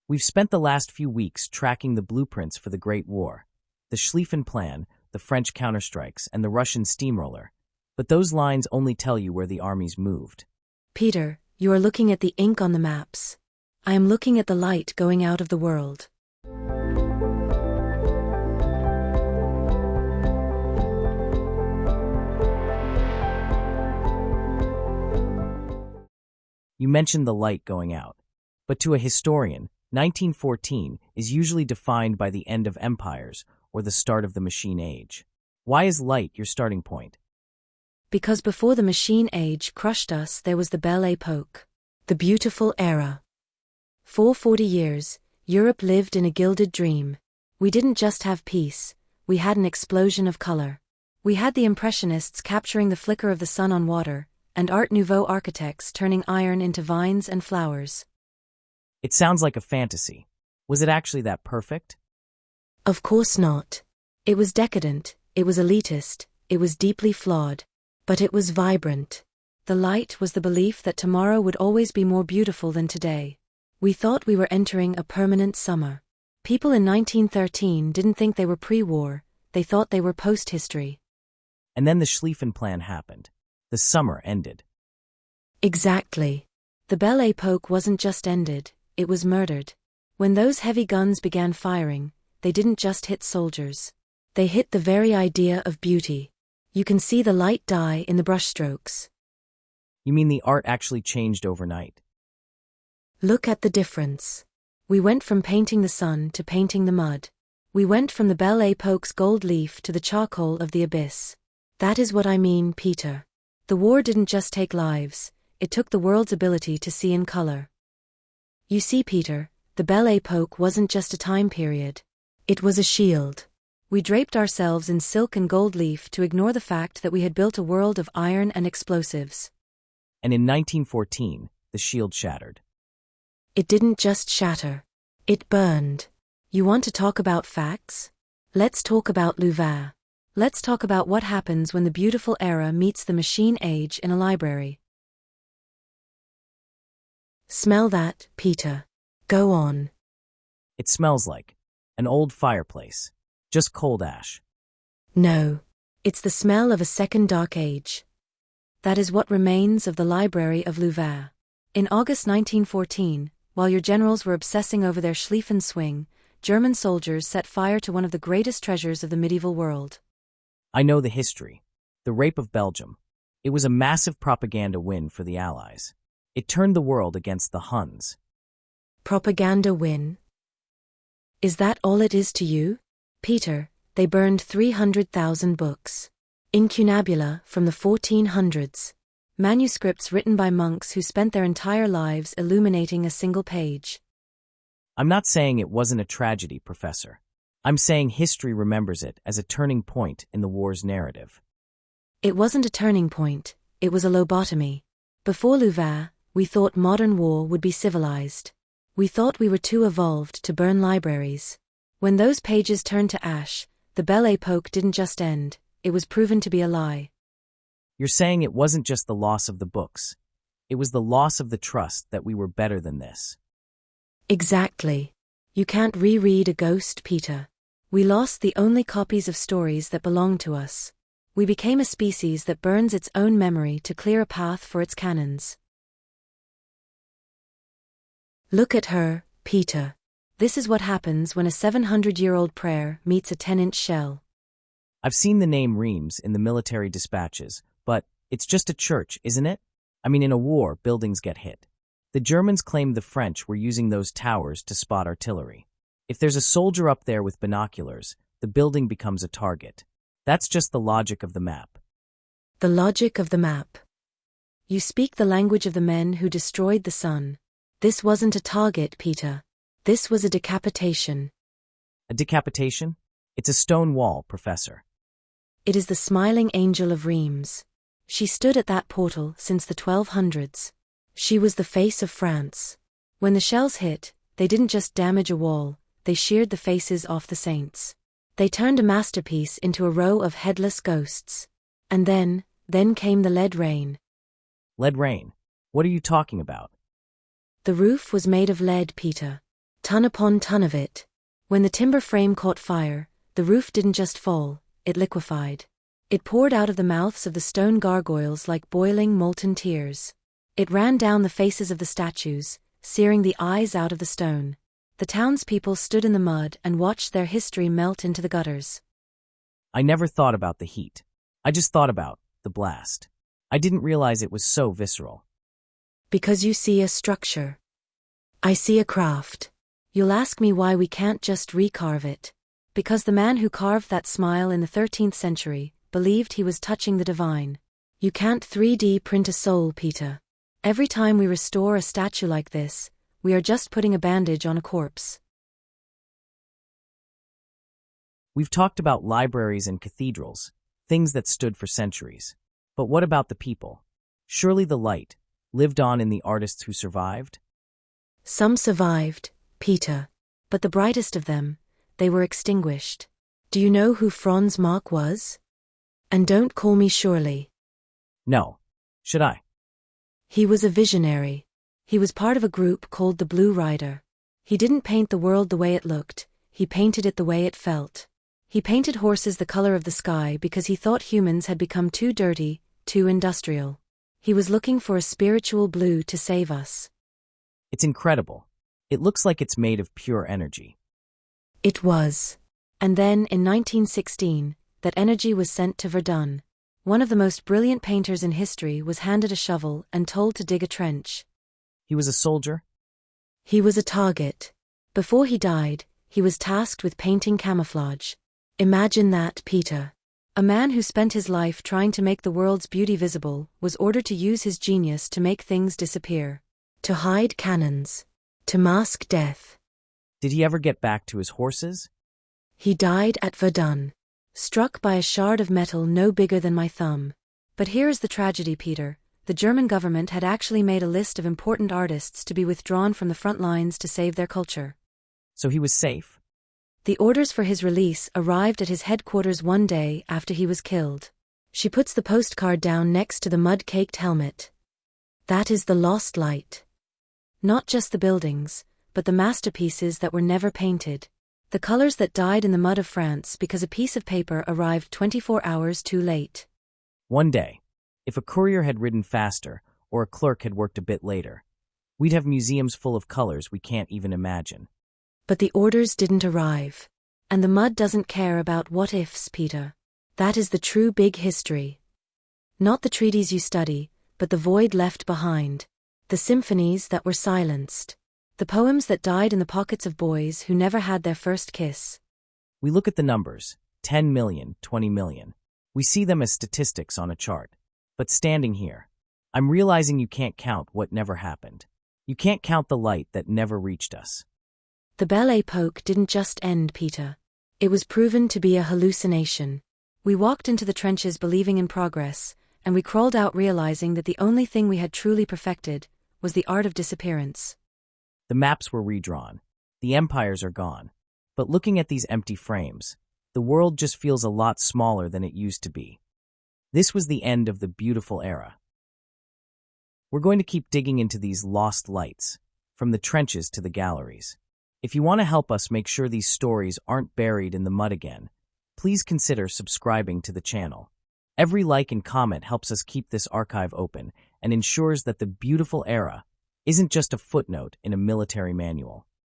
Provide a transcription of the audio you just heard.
We've spent the last few weeks tracking the blueprints for the Great War, the Schlieffen Plan, the French counterstrikes, and the Russian steamroller. But those lines only tell you where the armies moved. Peter, you are looking at the ink on the maps. I am looking at the light going out of the world. You mentioned the light going out. But to a historian, 1914 is usually defined by the end of empires or the start of the machine age. Why is light your starting point? Because before the machine age crushed us, there was the Belle Époque, the beautiful era. For 40 years, Europe lived in a gilded dream. We didn't just have peace, we had an explosion of color. We had the Impressionists capturing the flicker of the sun on water, and Art Nouveau architects turning iron into vines and flowers. It sounds like a fantasy. Was it actually that perfect? Of course not. It was decadent, it was elitist, it was deeply flawed. But it was vibrant. The light was the belief that tomorrow would always be more beautiful than today. We thought we were entering a permanent summer. People in 1913 didn't think they were pre-war, they thought they were post-history. And then the Schlieffen Plan happened. The summer ended. Exactly. The Belle Époque wasn't just ended, it was murdered. When those heavy guns began firing, they didn't just hit soldiers. They hit the very idea of beauty. You can see the light die in the brushstrokes. You mean the art actually changed overnight? Look at the difference. We went from painting the sun to painting the mud. We went from the Belle Époque's gold leaf to the charcoal of the abyss. That is what I mean, Peter. The war didn't just take lives, it took the world's ability to see in color. You see, Peter, the Belle Époque wasn't just a time period. It was a shield. We draped ourselves in silk and gold leaf to ignore the fact that we had built a world of iron and explosives. And in 1914, the shield shattered. It didn't just shatter. It burned. You want to talk about facts? Let's talk about Louvain. Let's talk about what happens when the beautiful era meets the machine age in a library. Smell that, Peter. Go on. It smells like an old fireplace. Just cold ash. No. It's the smell of a second dark age. That is what remains of the Library of Louvain. In August 1914, while your generals were obsessing over their Schlieffen swing, German soldiers set fire to one of the greatest treasures of the medieval world. I know the history. The Rape of Belgium. It was a massive propaganda win for the Allies. It turned the world against the Huns. Propaganda win? Is that all it is to you? Peter, they burned 300,000 books. Incunabula from the 1400s. Manuscripts written by monks who spent their entire lives illuminating a single page. I'm not saying it wasn't a tragedy, Professor. I'm saying history remembers it as a turning point in the war's narrative. It wasn't a turning point, it was a lobotomy. Before Louvain, we thought modern war would be civilized. We thought we were too evolved to burn libraries. When those pages turned to ash, the Belle Époque didn't just end, it was proven to be a lie. You're saying it wasn't just the loss of the books. It was the loss of the trust that we were better than this. Exactly. You can't reread a ghost, Peter. We lost the only copies of stories that belonged to us. We became a species that burns its own memory to clear a path for its cannons. Look at her, Peter. This is what happens when a 700-year-old prayer meets a 10-inch shell. I've seen the name Reims in the military dispatches, but it's just a church, isn't it? I mean, in a war, buildings get hit. The Germans claimed the French were using those towers to spot artillery. If there's a soldier up there with binoculars, the building becomes a target. That's just the logic of the map. The logic of the map. You speak the language of the men who destroyed the sun. This wasn't a target, Peter. This was a decapitation. A decapitation? It's a stone wall, Professor. It is the smiling angel of Reims. She stood at that portal since the 1200s. She was the face of France. When the shells hit, they didn't just damage a wall, they sheared the faces off the saints. They turned a masterpiece into a row of headless ghosts. And then came the lead rain. Lead rain? What are you talking about? The roof was made of lead, Peter. Ton upon ton of it. When the timber frame caught fire, the roof didn't just fall, it liquefied. It poured out of the mouths of the stone gargoyles like boiling molten tears. It ran down the faces of the statues, searing the eyes out of the stone. The townspeople stood in the mud and watched their history melt into the gutters. I never thought about the heat. I just thought about the blast. I didn't realize it was so visceral. Because you see a structure. I see a craft. You'll ask me why we can't just recarve it. Because the man who carved that smile in the 13th century believed he was touching the divine. You can't 3D print a soul, Peter. Every time we restore a statue like this, we are just putting a bandage on a corpse. We've talked about libraries and cathedrals, things that stood for centuries. But what about the people? Surely the light lived on in the artists who survived? Some survived, Peter. But the brightest of them, they were extinguished. Do you know who Franz Marc was? And don't call me Shirley. No. Should I? He was a visionary. He was part of a group called the Blue Rider. He didn't paint the world the way it looked, he painted it the way it felt. He painted horses the color of the sky because he thought humans had become too dirty, too industrial. He was looking for a spiritual blue to save us. It's incredible. It looks like it's made of pure energy. It was. And then, in 1916, that energy was sent to Verdun. One of the most brilliant painters in history was handed a shovel and told to dig a trench. He was a soldier? He was a target. Before he died, he was tasked with painting camouflage. Imagine that, Peter. A man who spent his life trying to make the world's beauty visible was ordered to use his genius to make things disappear. To hide cannons. To mask death. Did he ever get back to his horses? He died at Verdun, struck by a shard of metal no bigger than my thumb. But here is the tragedy, Peter. The German government had actually made a list of important artists to be withdrawn from the front lines to save their culture. So he was safe? The orders for his release arrived at his headquarters one day after he was killed. She puts the postcard down next to the mud-caked helmet. That is the lost light. Not just the buildings, but the masterpieces that were never painted. The colors that died in the mud of France because a piece of paper arrived 24 hours too late. One day, if a courier had ridden faster or a clerk had worked a bit later, we'd have museums full of colors we can't even imagine. But the orders didn't arrive. And the mud doesn't care about what-ifs, Peter. That is the true big history. Not the treaties you study, but the void left behind. The symphonies that were silenced. The poems that died in the pockets of boys who never had their first kiss. We look at the numbers, 10 million, 20 million. We see them as statistics on a chart. But standing here, I'm realizing you can't count what never happened. You can't count the light that never reached us. The Belle Époque didn't just end, Peter. It was proven to be a hallucination. We walked into the trenches believing in progress, and we crawled out realizing that the only thing we had truly perfected was the art of disappearance. The maps were redrawn. The empires are gone. But looking at these empty frames, the world just feels a lot smaller than it used to be. This was the end of the beautiful era. We're going to keep digging into these lost lights, from the trenches to the galleries. If you want to help us make sure these stories aren't buried in the mud again, please consider subscribing to the channel. Every like and comment helps us keep this archive open and ensures that the beautiful era isn't just a footnote in a military manual.